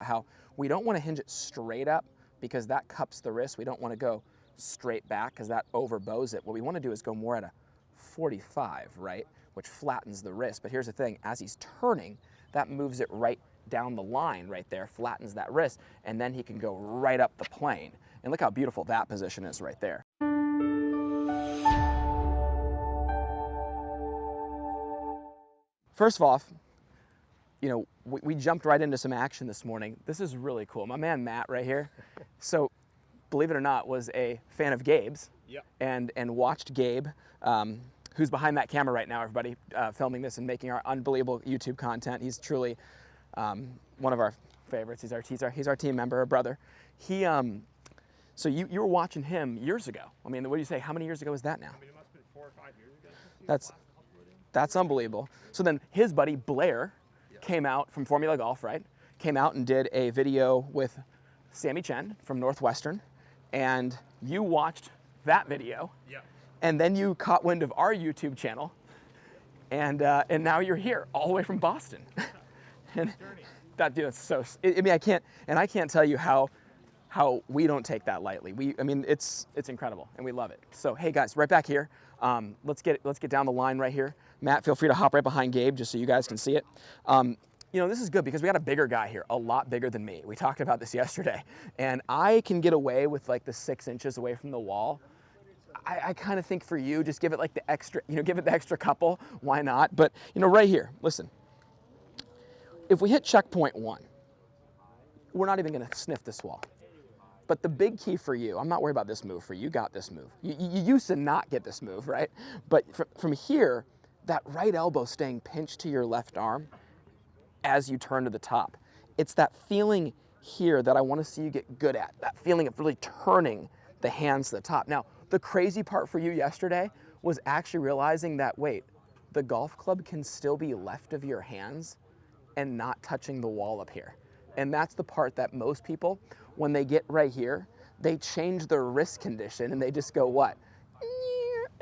how we don't want to hinge it straight up because that cups the wrist. We don't want to go straight back because that overbows it. What we want to do is go more at a 45, right? Which flattens the wrist. But here's the thing, as he's turning, that moves it right down the line right there, flattens that wrist, and then he can go right up the plane. And look how beautiful that position is right there. First of all, you know, we jumped right into some action this morning. This is really cool. My man Matt right here, so believe it or not, was a fan of Gabe's. Yep. and watched Gabe, who's behind that camera right now, everybody, filming this and making our unbelievable YouTube content. He's truly one of our favorites. He's our team member, our brother. He, so you were watching him years ago. I mean, what do you say? How many years ago is that now? I mean, it must have been 4 or 5 years ago. That's unbelievable. So then his buddy Blair came out from Formula Golf, right? Came out and did a video with Sammy Chen from Northwestern, and you watched that video. Yeah. And then you caught wind of our YouTube channel, and now you're here all the way from Boston. And that, dude, it's so. I mean, I can't tell you how we don't take that lightly. I mean, it's incredible, and we love it. So hey guys, right back here. Let's get down the line right here. Matt, feel free to hop right behind Gabe just so you guys can see it. You know, this is good because we got a bigger guy here, a lot bigger than me. We talked about this yesterday, and I can get away with like the 6 inches away from the wall. I kind of think for you, just give it like the extra, you know, give it the extra couple. Why not? But you know, right here, listen. If we hit checkpoint 1, we're not even going to sniff this wall. But the big key for you, I'm not worried about this move for you. You got this move. You used to not get this move, right? But from here, that right elbow staying pinched to your left arm as you turn to the top. It's that feeling here that I want to see you get good at, that feeling of really turning the hands to the top. Now, the crazy part for you yesterday was actually realizing that, wait, the golf club can still be left of your hands and not touching the wall up here. And that's the part that most people, when they get right here, they change their wrist condition and they just go, what?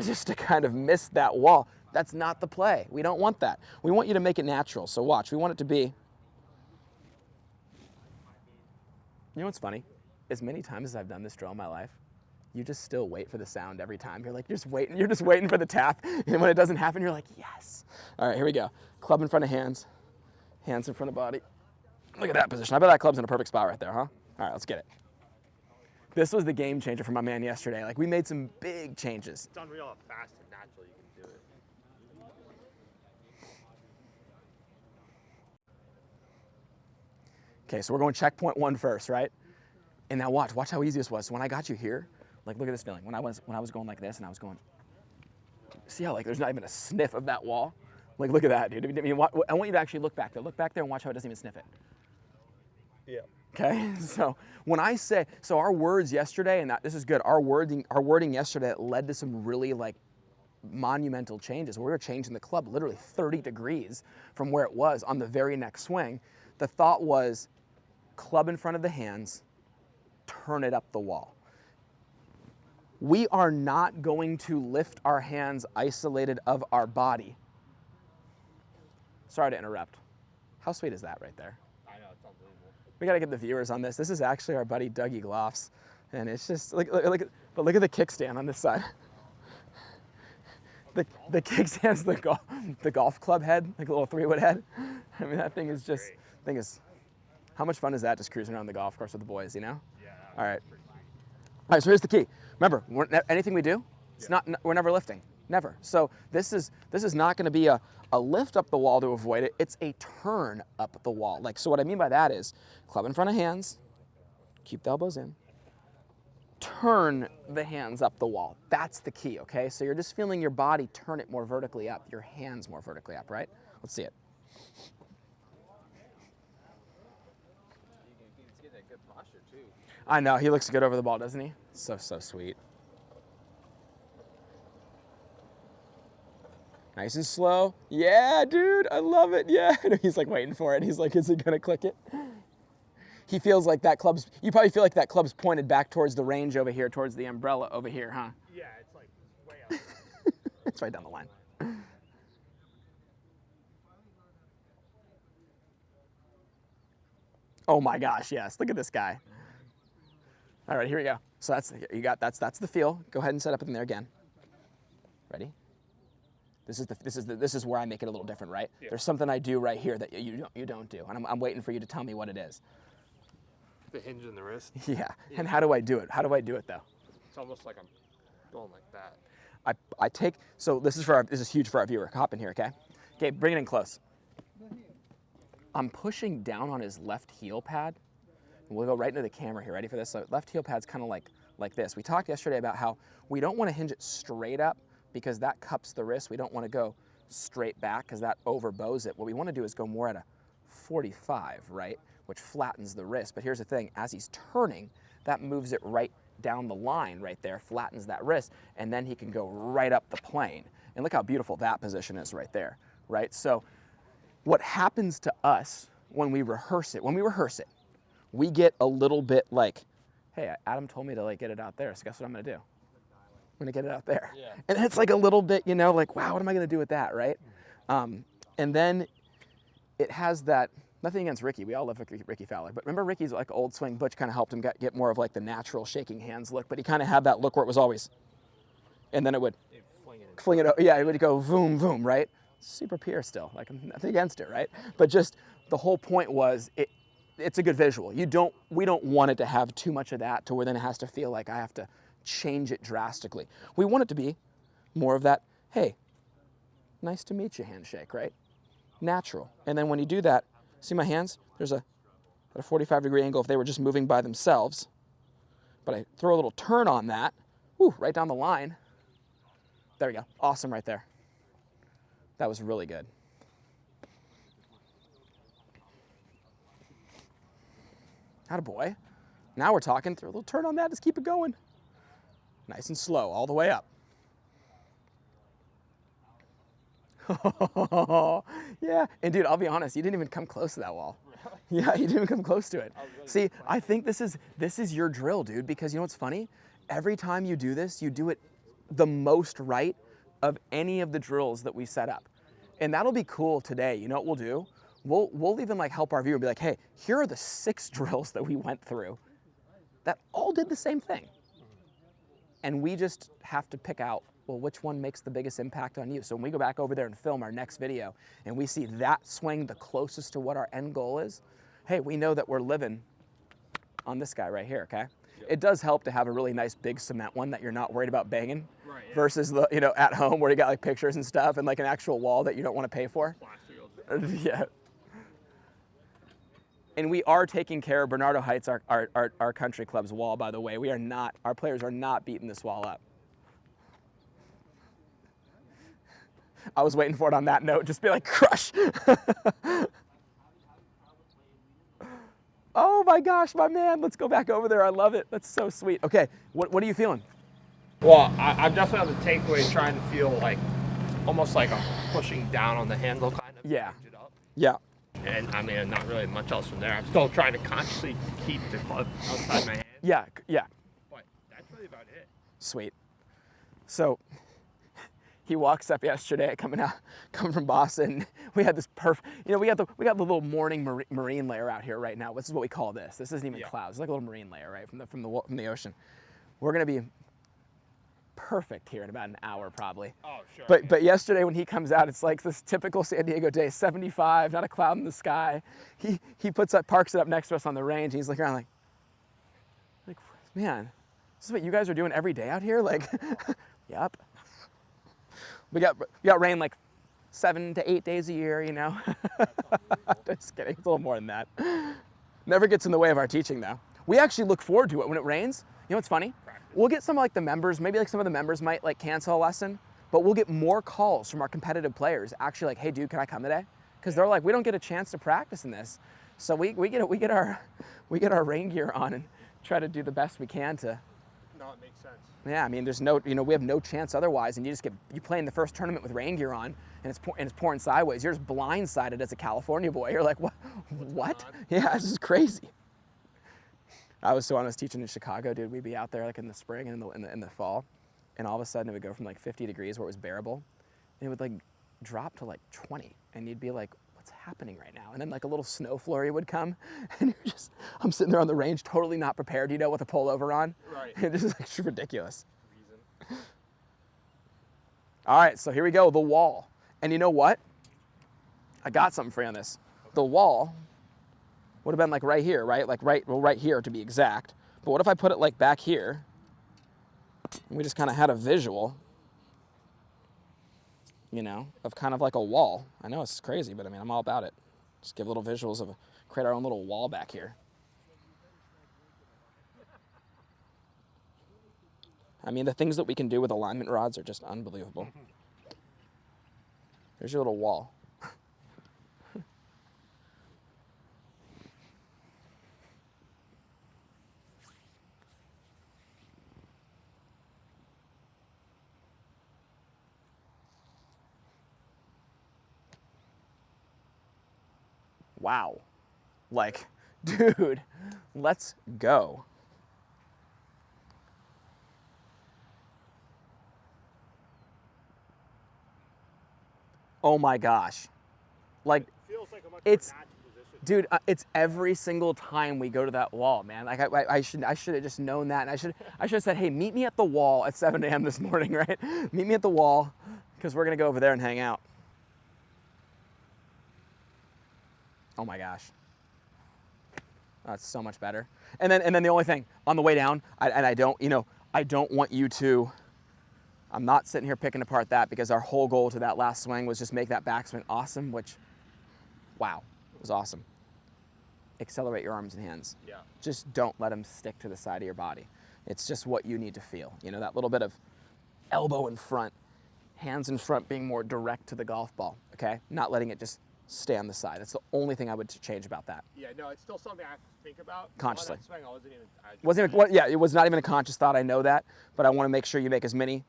Just to kind of miss that wall. That's not the play. We don't want that. We want you to make it natural. So watch, we want it to be. You know what's funny? As many times as I've done this drill in my life, you just still wait for the sound every time. You're like, you're just waiting for the tap. And when it doesn't happen, you're like, yes. All right, here we go. Club in front of hands, hands in front of body. Look at that position. I bet that club's in a perfect spot right there, huh? All right, let's get it. This was the game changer for my man yesterday. Like, we made some big changes. It's unreal how fast and natural you can do it. Okay, so we're going checkpoint 1 first, right? And now watch how easy this was. So when I got you here, like, look at this feeling. When I was going like this and I was going, see how like there's not even a sniff of that wall? Like, look at that, dude. I mean, I want you to actually look back there. Look back there and watch how it doesn't even sniff it. Yeah. Okay, so when I say, so our words yesterday, and this is good, our wording yesterday led to some really like monumental changes. We were changing the club literally 30 degrees from where it was on the very next swing. The thought was club in front of the hands, turn it up the wall. We are not going to lift our hands isolated of our body. Sorry to interrupt. How sweet is that right there? I know, it's unbelievable. We gotta get the viewers on this. This is actually our buddy Dougie Gloffs, and it's just but look at the kickstand on this side. The kickstand's the golf club head, like a little 3-wood head. I mean, that thing is just how much fun is that, just cruising around the golf course with the boys, you know? Yeah. All right. All right. So here's the key. Remember, anything we do, we're never lifting, never. So this is not going to be a lift up the wall to avoid it. It's a turn up the wall. Like, so what I mean by that is club in front of hands, keep the elbows in, turn the hands up the wall. That's the key, okay? So you're just feeling your body turn it more vertically up, your hands more vertically up, right? Let's see it. He's getting a good posture too. I know, he looks good over the ball, doesn't he? So sweet. Nice and slow. Yeah, dude, I love it. Yeah, he's like waiting for it. He's like, is he gonna click it? He feels like that club's, you probably feel like that club's pointed back towards the range over here, towards the umbrella over here, huh? Yeah, it's like way up. It's right down the line. Oh my gosh, yes. Look at this guy. All right, here we go. So that's the feel. Go ahead and set up in there again. Ready? This is where I make it a little different, right? Yeah. There's something I do right here that you don't do, and I'm waiting for you to tell me what it is. The hinge in the wrist. Yeah. And how do I do it? How do I do it though? It's almost like I'm going like that. I take, so this is huge for our viewer. Hop in here, okay? Okay, bring it in close. I'm pushing down on his left heel pad. And we'll go right into the camera here. Ready for this? So left heel pad's kind of like this. We talked yesterday about how we don't want to hinge it straight up because that cups the wrist. We don't want to go straight back because that overbows it. What we want to do is go more at a 45, right? Which flattens the wrist. But here's the thing, as he's turning, that moves it right down the line right there, flattens that wrist, and then he can go right up the plane. And look how beautiful that position is right there, right? So what happens to us when we rehearse it, we get a little bit like, hey, Adam told me to like get it out there, so guess what I'm gonna do? I'm gonna get it out there. Yeah. And it's like a little bit, you know, like, wow, what am I gonna do with that, right? And then it has that, nothing against Ricky, we all love Ricky Fowler, but remember Ricky's like old swing, Butch kind of helped him get more of like the natural shaking hands look, but he kind of had that look where it was always, and then it would fling it, yeah, it would go boom, boom, right? Super pure still, like I'm nothing against it, right? But just the whole point was, it's a good visual. We don't want it to have too much of that to where then it has to feel like I have to change it drastically. We want it to be more of that, hey, nice to meet you handshake, right? Natural. And then when you do that, see my hands? There's a 45-degree angle if they were just moving by themselves. But I throw a little turn on that, whoo, right down the line. There we go. Awesome right there. That was really good. Attaboy. Now we're talking. Throw a little turn on that. Just keep it going. Nice and slow all the way up. Yeah, and dude, I'll be honest, you didn't even come close to that wall. Really? Yeah, you didn't even come close to it. Really See, I think this is your drill, dude, because you know what's funny? Every time you do this, you do it the most right of any of the drills that we set up. And that'll be cool today. You know what we'll do? We'll even like help our viewer be like, hey, here are the 6 drills that we went through that all did the same thing. And we just have to pick out, well, which one makes the biggest impact on you? So when we go back over there and film our next video and we see that swing the closest to what our end goal is, hey, we know that we're living on this guy right here, okay? Yep. It does help to have a really nice big cement one that you're not worried about banging, right, yeah, versus the, you know, at home where you got like pictures and stuff and like an actual wall that you don't want to pay for. Yeah. And we are taking care of Bernardo Heights, our country club's wall, by the way. We are not, our players are not beating this wall up. I was waiting for it on that note, just be like, crush. Oh my gosh, my man, let's go back over there. I love it. That's so sweet. Okay, what are you feeling? Well, I'm definitely on the takeaway trying to feel like, almost like I'm pushing down on the handle kind of. Yeah. It up. Yeah. And I mean, not really much else from there. I'm still trying to consciously keep the club outside my hand. Yeah, yeah. But that's really about it. Sweet. So he walks up yesterday coming from Boston. We had this perfect, you know, we got the little morning marine layer out here right now. This is what we call this. This isn't even clouds. It's like a little marine layer, right, from the ocean. We're gonna be perfect here in about an hour probably. Oh, sure. But yesterday when he comes out, it's like this typical San Diego day, 75, not a cloud in the sky. He parks it up next to us on the range. And he's looking around like, man, this is what you guys are doing every day out here? Like, yep. We got rain like 7 to 8 days a year, you know. Just kidding, it's a little more than that. Never gets in the way of our teaching though. We actually look forward to it when it rains. You know what's funny? We'll get some of like the members, maybe like some of the members might like cancel a lesson, but we'll get more calls from our competitive players actually like, hey dude, can I come today? Because they're like, we don't get a chance to practice in this. So we get our rain gear on and try to do the best we can to. No, it makes sense. Yeah, I mean, there's no, you know, we have no chance otherwise, and you play in the first tournament with rain gear on, and it's pouring sideways. You're just blindsided as a California boy. You're like, what? Yeah, this is crazy. I was teaching in Chicago, dude. We'd be out there like in the spring and in the fall, and all of a sudden it would go from like 50 degrees where it was bearable, and it would like drop to like 20, and you'd be like, what's happening right now? And then like a little snow flurry would come, and I'm sitting there on the range, totally not prepared, you know, with a pullover on. Right. This is like ridiculous. All right, so here we go, the wall. And you know what? I got something for you on this. The wall would have been like right here, right? Like right here to be exact. But what if I put it like back here? And we just kind of had a visual, you know, of kind of like a wall. I know it's crazy, but I mean, I'm all about it. Just give little visuals of create our own little wall back here. I mean, the things that we can do with alignment rods are just unbelievable. There's your little wall. Wow. Like, dude, let's go. Oh my gosh. Like, It feels like a much it's, more natural position. dude, it's every single time we go to that wall, man. Like I should have just known that. And I should have said, hey, meet me at the wall at 7 a.m. this morning, right? Meet me at the wall, because we're gonna go over there and hang out. Oh my gosh. That's so much better. And then the only thing on the way down, I don't want you to, I'm not sitting here picking apart that, because our whole goal to that last swing was just make that backswing awesome, which, wow, it was awesome. Accelerate your arms and hands. Yeah. Just don't let them stick to the side of your body. It's just what you need to feel. You know, that little bit of elbow in front, hands in front, being more direct to the golf ball, okay? Not letting it just stay on the side. That's the only thing I would change about that. Yeah, no, it's still something I have to think about. Consciously. On that swing, I wasn't even. Yeah, it was not even a conscious thought, I know that, but I want to make sure you make as many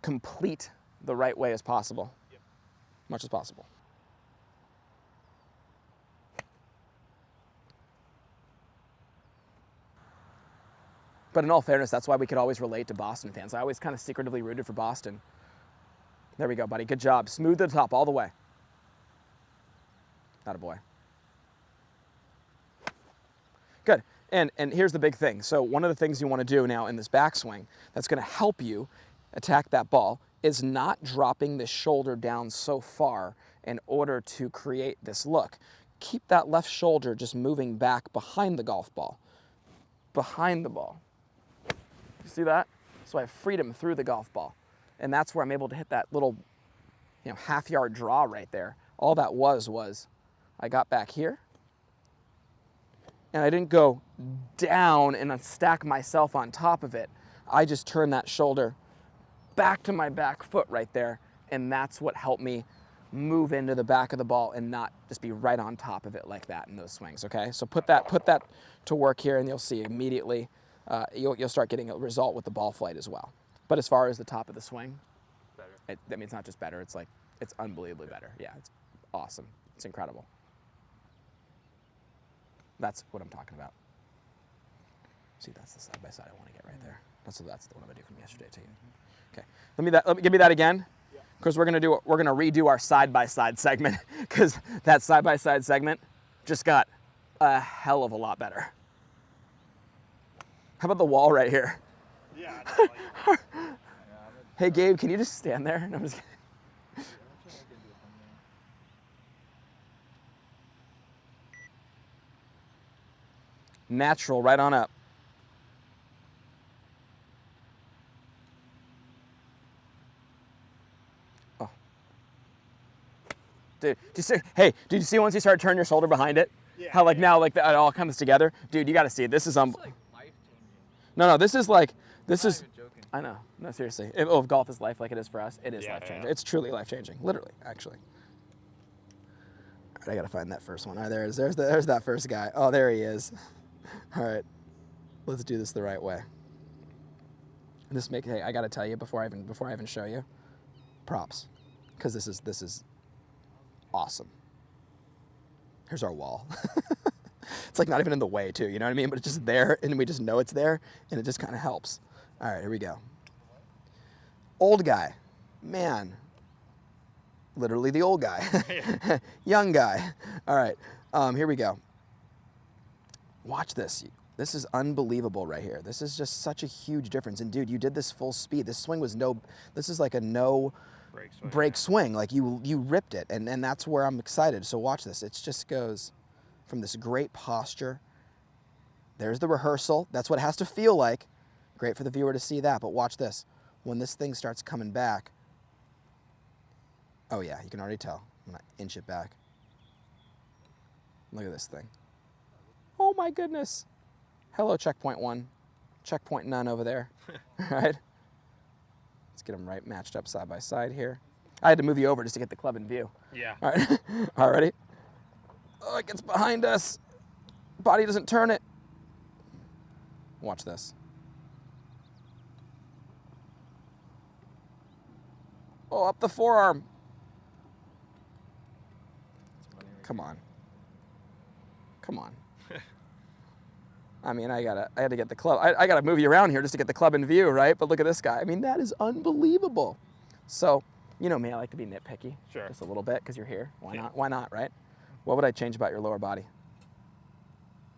complete the right way as possible, Yep. much as possible. But in all fairness, that's why we could always relate to Boston fans. I always kind of secretively rooted for Boston. There we go, buddy. Good job. Smooth to the top all the way. Attaboy. Good. And here's the big thing. So one of the things you want to do now in this backswing that's going to help you attack that ball is not dropping the shoulder down so far in order to create this look. Keep that left shoulder just moving back behind the golf ball. Behind the ball. You see that? So I have freedom through the golf ball. And that's where I'm able to hit that little, half-yard draw right there. All that was I got back here, and I didn't go down and stack myself on top of it. I just turned that shoulder back to my back foot right there, and that's what helped me move into the back of the ball and not just be right on top of it like that in those swings, okay? So put that to work here, and you'll see immediately you'll start getting a result with the ball flight as well. But as far as the top of the swing, Better. I mean, it's not just better, it's unbelievably better. Yeah, it's awesome. It's incredible. That's what I'm talking about. See, that's the side-by-side I want to get right there. That's the one I do from yesterday too. Okay, give me that again, because we're gonna redo our side-by-side segment, because that side-by-side segment just got a hell of a lot better. How about the wall right here? Yeah. I know, like, Hey Gabe, can you just stand there? No, I'm just kidding. Natural, right on up. Oh. Dude, did you see once you start turning your shoulder behind it? Yeah, How like yeah. now like it all comes together? Dude, you gotta see it. This is It's like life-changing. No, this is I'm not joking. joking. I know. No, seriously. If golf is life like it is for us, it is Yeah, life-changing. yeah. It's truly life-changing. Literally, actually. All right, I gotta find that first one. All right, there it is. There's that first guy. Oh, there he is. All right, let's do this the right way. Hey, I gotta tell you before I even show you, props, because this is awesome. Here's our wall. It's like not even in the way too, you know what I mean? But it's just there, and we just know it's there, and it just kind of helps. All right, here we go. Old guy, man. literally the old guy, young guy. All right, here we go. Watch this. This is unbelievable right here. This is just such a huge difference. And dude, you did this full speed. This swing was this is like a no break swing. Like you ripped it. And that's where I'm excited. So watch this. It just goes from this great posture. There's the rehearsal. That's what it has to feel like. Great for the viewer to see that. But watch this. When this thing starts coming back, oh yeah, you can already tell. I'm gonna inch it back. Look at this thing. Oh my goodness. Hello, checkpoint 1. Checkpoint none over there. All right. Let's get them right matched up side by side here. I had to move you over just to get the club in view. Yeah. All right. All righty. Oh, it gets behind us. Body doesn't turn it. Watch this. Oh, up the forearm. Come on. Come on. I mean, I had to get the club. I got to move you around here just to get the club in view, right? But look at this guy. I mean, that is unbelievable. So, you know me, I like to be nitpicky. Sure. Just a little bit because you're here. Why not? Why not, right? What would I change about your lower body?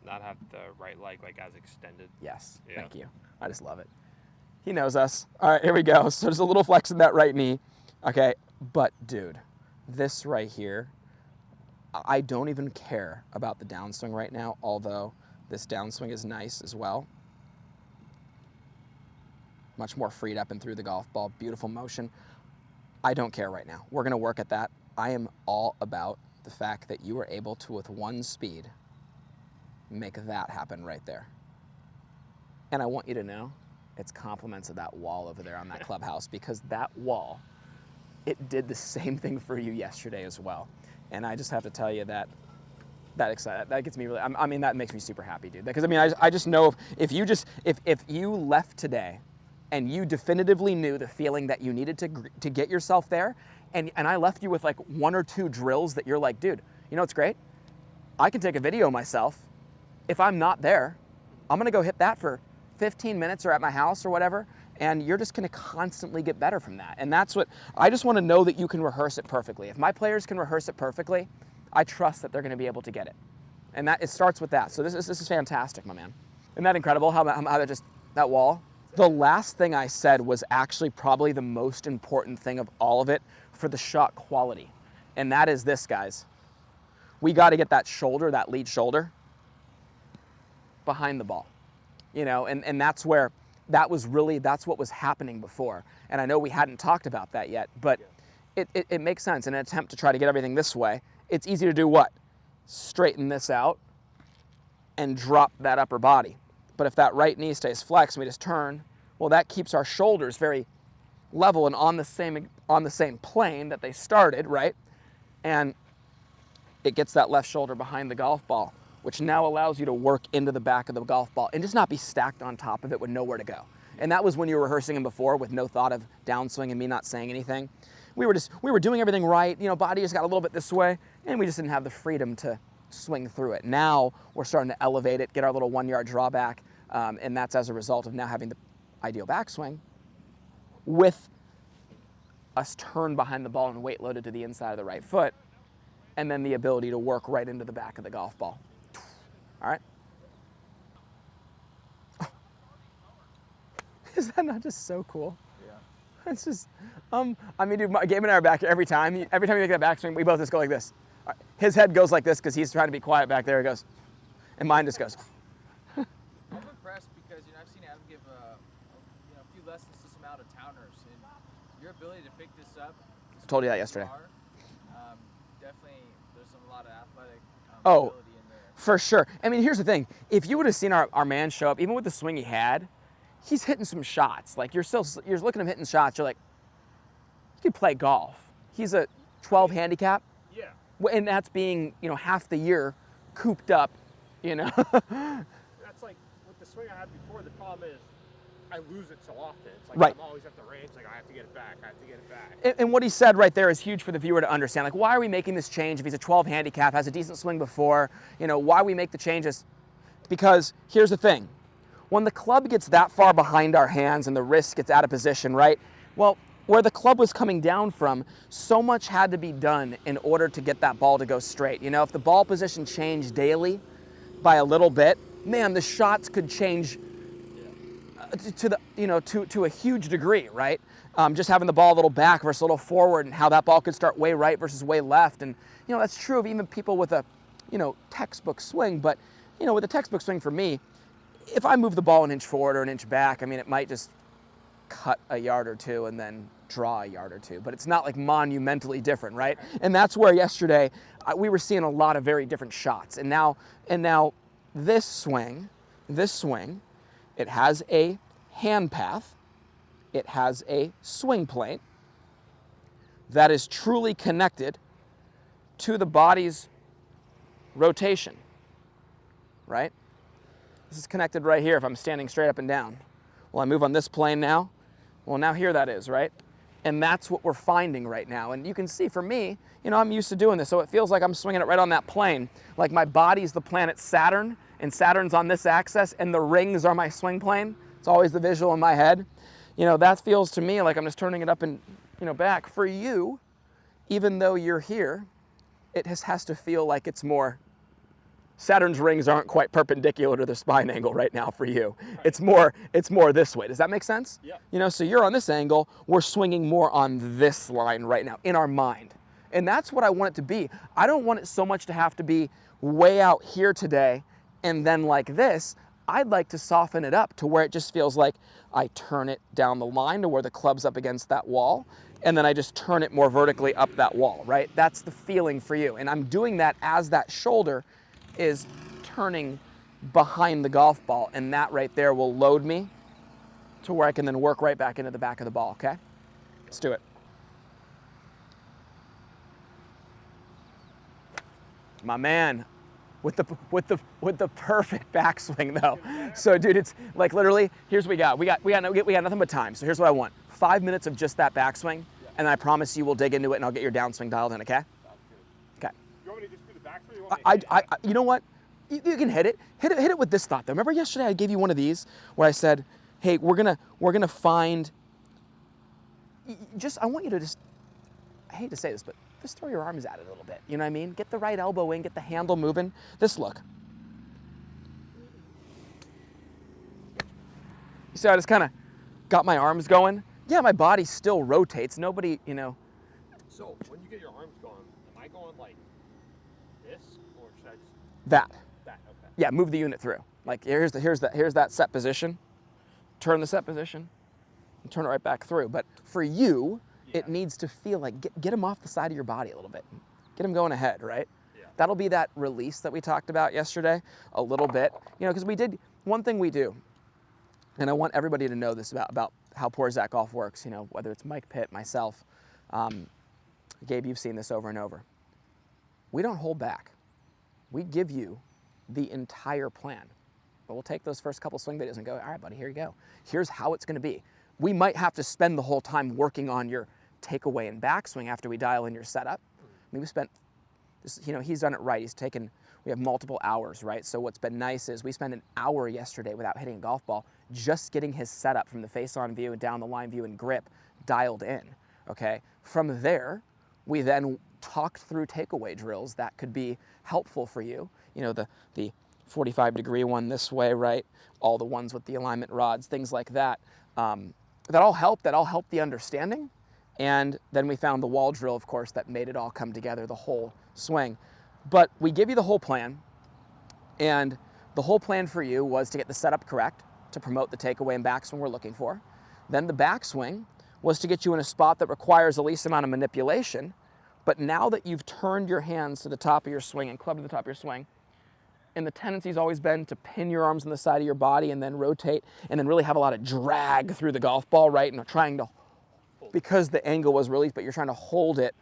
Not have the right leg like as extended. Yes. Yeah. Thank you. I just love it. He knows us. All right, here we go. So there's a little flex in that right knee. Okay, but dude, this right here, I don't even care about the downswing right now, although this downswing is nice as well. Much more freed up and through the golf ball. Beautiful motion. I don't care right now. We're going to work at that. I am all about the fact that you were able to, with one speed, make that happen right there. And I want you to know it's compliments of that wall over there on that clubhouse, because that wall, it did the same thing for you yesterday as well. And I just have to tell you that that gets me really, I mean, that makes me super happy, dude. Because I mean, I just know if you left today and you definitively knew the feeling that you needed to get yourself there, and I left you with like 1 or 2 drills that you're like, dude, you know what's great? I can take a video of myself. If I'm not there, I'm gonna go hit that for 15 minutes or at my house or whatever, and you're just gonna constantly get better from that. And that's what, I just wanna know that you can rehearse it perfectly. If my players can rehearse it perfectly, I trust that they're gonna be able to get it. And that, it starts with that. So this is fantastic, my man. Isn't that incredible, how that wall? The last thing I said was actually probably the most important thing of all of it for the shot quality. And that is this, guys. We gotta get that shoulder, that lead shoulder, behind the ball. You know, and that's where, that's what was happening before. And I know we hadn't talked about that yet, but it makes sense. In an attempt to try to get everything this way, it's easy to do what? Straighten this out and drop that upper body. But if that right knee stays flexed and we just turn, well, that keeps our shoulders very level and on the same plane that they started, right? And it gets that left shoulder behind the golf ball, which now allows you to work into the back of the golf ball and just not be stacked on top of it with nowhere to go. And that was when you were rehearsing him before with no thought of downswing and me not saying anything. We were doing everything right, you know, body just got a little bit this way, and we just didn't have the freedom to swing through it. Now we're starting to elevate it, get our little 1-yard drawback, and that's as a result of now having the ideal backswing with us turned behind the ball and weight loaded to the inside of the right foot, and then the ability to work right into the back of the golf ball. All right. Is that not just so cool? Yeah. It's just, I mean, dude, Gabe and I are back here every time. Every time you make that backswing, we both just go like this. His head goes like this because he's trying to be quiet back there. He goes, and mine just goes. I'm impressed because, you know, I've seen Adam give a few lessons to some out-of-towners, and your ability to pick this up. I told you that yesterday. Definitely, there's a lot of athletic Oh, ability in there. for sure. I mean, here's the thing. If you would have seen our man show up, even with the swing he had, he's hitting some shots. Like, you're looking at him hitting shots. You're like, he could play golf. He's a 12 handicap. Yeah. And that's being, you know, half the year cooped up, you know. That's like with the swing I had before. The problem is I lose it so often. It's like Right. I'm always at the range. Like I have to get it back. I have to get it back. And what he said right there is huge for the viewer to understand. Like, why are we making this change if he's a 12 handicap, has a decent swing before? You know, why we make the changes? Because here's the thing. When the club gets that far behind our hands and the wrist gets out of position, right? Well, where the club was coming down from, so much had to be done in order to get that ball to go straight. You know, if the ball position changed daily by a little bit, man, the shots could change to the, you know, to a huge degree, right? Just having the ball a little back versus a little forward, and how that ball could start way right versus way left. And, you know, that's true of even people with a, you know, textbook swing. But, you know, with a textbook swing for me, if I move the ball an inch forward or an inch back, I mean, it might just cut a yard or two and then draw a yard or two, but it's not like monumentally different, right? And that's where yesterday we were seeing a lot of very different shots. And now this swing, it has a hand path, it has a swing plate that is truly connected to the body's rotation, right? This is connected right here if I'm standing straight up and down. Well, I move on this plane now. Well, now here that is, right? And that's what we're finding right now. And you can see for me, you know, I'm used to doing this, so it feels like I'm swinging it right on that plane. Like my body's the planet Saturn, and Saturn's on this axis, and the rings are my swing plane. It's always the visual in my head. You know, that feels to me like I'm just turning it up and, you know, back. For you, even though you're here, it has to feel like it's more, Saturn's rings aren't quite perpendicular to the spine angle right now for you. It's more this way. Does that make sense? Yeah. You know, so you're on this angle, we're swinging more on this line right now in our mind. And that's what I want it to be. I don't want it so much to have to be way out here today and then like this. I'd like to soften it up to where it just feels like I turn it down the line to where the club's up against that wall, and then I just turn it more vertically up that wall, right? That's the feeling for you. And I'm doing that as that shoulder is turning behind the golf ball, and that right there will load me to where I can then work right back into the back of the ball, okay? Let's do it. My man, with the perfect backswing though. So dude, it's like literally, here's what we got nothing but time. So here's what I want. 5 minutes of just that backswing, and I promise you we'll dig into it and I'll get your downswing dialed in, okay? Okay. You want me to just do the backswing? Or you want me to you know what? You can hit it with this thought though. Remember yesterday I gave you one of these where I said, hey, we're gonna find, I want you to just, I hate to say this, but just throw your arms at it a little bit. You know what I mean? Get the right elbow in, get the handle moving. This look. You see how I just kind of got my arms going? Yeah, my body still rotates. Nobody, you know. So when you get your arms going, am I going like this, or should I just that? That, okay. Yeah, move the unit through. Like here's that set position. Turn the set position, and turn it right back through. But for you, it needs to feel like get them off the side of your body a little bit. Get them going ahead, right? Yeah. That'll be that release that we talked about yesterday a little bit. You know, because we did one thing we do, and I want everybody to know this about how Porzak golf works. You know, whether it's Mike Pitt, myself, Gabe, you've seen this over and over. We don't hold back. We give you the entire plan. But we'll take those first couple swing videos and go, all right, buddy, here you go. Here's how it's going to be. We might have to spend the whole time working on your takeaway and backswing after we dial in your setup. I mean, we spent, you know, he's done it right. We have multiple hours, right? So what's been nice is we spent an hour yesterday without hitting a golf ball, just getting his setup from the face-on view and down the line view and grip dialed in, okay? From there, we then talked through takeaway drills that could be helpful for you. You know, the 45-degree one this way, right? All the ones with the alignment rods, things like that. That all helped the understanding. And then we found the wall drill, of course, that made it all come together, the whole swing. But we give you the whole plan. And the whole plan for you was to get the setup correct, to promote the takeaway and backswing we're looking for. Then the backswing was to get you in a spot that requires the least amount of manipulation. But now that you've turned your hands to the top of your swing and club to the top of your swing, and the tendency's always been to pin your arms on the side of your body and then rotate and then really have a lot of drag through the golf ball, right? And trying to, because the angle was released, but you're trying to hold it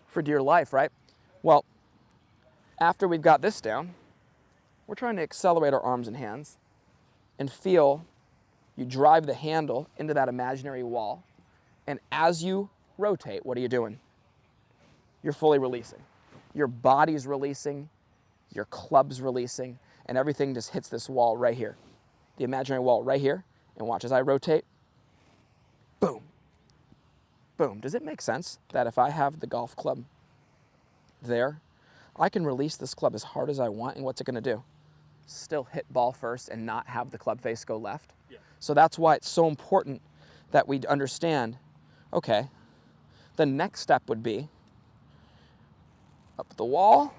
for dear life, right? Well, after we've got this down, we're trying to accelerate our arms and hands and feel you drive the handle into that imaginary wall. And as you rotate, what are you doing? You're fully releasing. Your body's releasing, your club's releasing, and everything just hits this wall right here. The imaginary wall right here. And watch as I rotate. Boom. boom. Does it make sense that if I have the golf club there, I can release this club as hard as I want, and what's it gonna do? Still hit ball first and not have the club face go left? Yeah. So that's why it's so important that we understand, okay, the next step would be up the wall,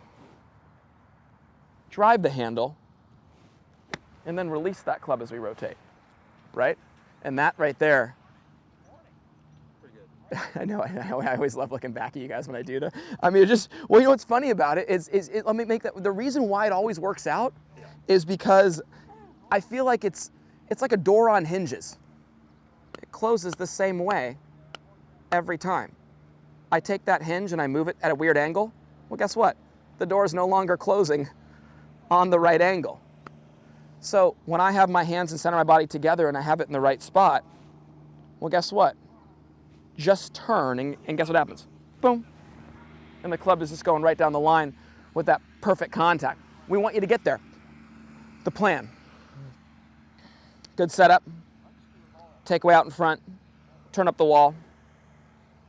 drive the handle, and then release that club as we rotate, right? And that right there, I know, I always love looking back at you guys when I do that. I mean, well, you know what's funny about it is let me make that, the reason why it always works out is because I feel like it's like a door on hinges. It closes the same way every time. I take that hinge and I move it at a weird angle. Well, guess what? The door is no longer closing on the right angle. So when I have my hands and center of my body together and I have it in the right spot, well, guess what? Just turn and guess what happens? Boom. And the club is just going right down the line with that perfect contact. We want you to get there. The plan. Good setup. Takeaway out in front. Turn up the wall.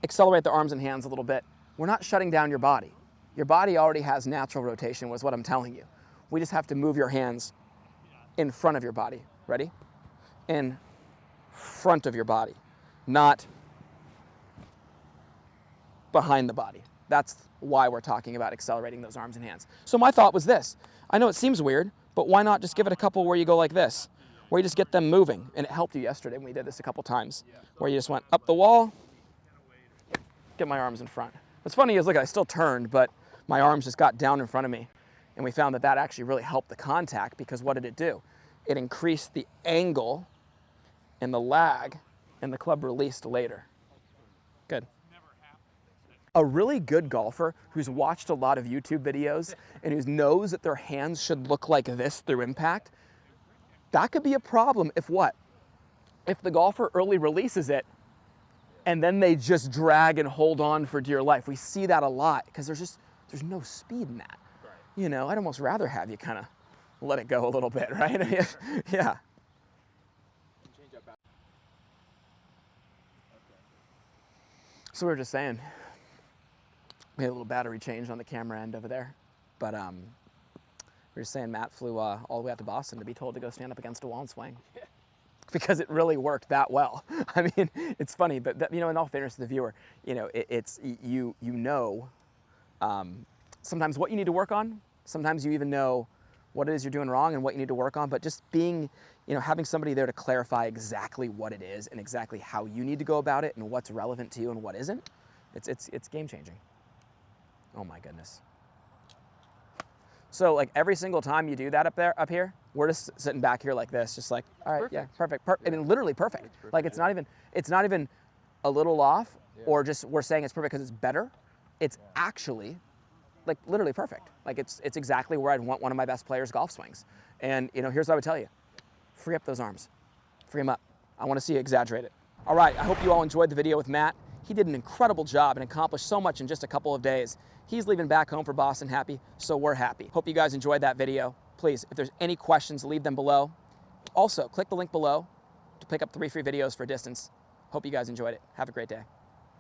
Accelerate the arms and hands a little bit. We're not shutting down your body. Your body already has natural rotation, was what I'm telling you. We just have to move your hands in front of your body. Ready? In front of your body, not behind the body. That's why we're talking about accelerating those arms and hands. So my thought was this. I know it seems weird, but why not just give it a couple where you go like this, where you just get them moving? And it helped you yesterday when we did this a couple times, where you just went up the wall, get my arms in front. What's funny is, look, I still turned, but my arms just got down in front of me. And we found that that actually really helped the contact, because what did it do? It increased the angle and the lag, and the club released later. Good. A really good golfer who's watched a lot of YouTube videos and who knows that their hands should look like this through impact, that could be a problem if what? If the golfer early releases it and then they just drag and hold on for dear life. We see that a lot because there's no speed in that. Right. You know, I'd almost rather have you kind of let it go a little bit, right? Yeah. So we were just saying, we had a little battery change on the camera end over there, but we were just saying Matt flew all the way out to Boston to be told to go stand up against a wall and swing. Yeah. Because it really worked that well. I mean, it's funny, but that, you know, in all fairness to the viewer, you know, sometimes what you need to work on. Sometimes you even know what it is you're doing wrong and what you need to work on. But just being, you know, having somebody there to clarify exactly what it is and exactly how you need to go about it and what's relevant to you and what isn't, it's game changing. Oh my goodness. So like every single time you do that up here, we're just sitting back here like this, just like, all right, perfect. Yeah, perfect. I mean, literally perfect. Like it's not even a little off, or just we're saying it's perfect because it's better. It's actually like literally perfect. Like it's exactly where I'd want one of my best players' golf swings. And you know, here's what I would tell you: free up those arms, free them up. I want to see you exaggerate it. All right, I hope you all enjoyed the video with Matt. He did an incredible job and accomplished so much in just a couple of days. He's leaving back home for Boston happy, so we're happy. Hope you guys enjoyed that video. Please, if there's any questions, leave them below. Also, click the link below to pick up 3 free videos for distance. Hope you guys enjoyed it. Have a great day.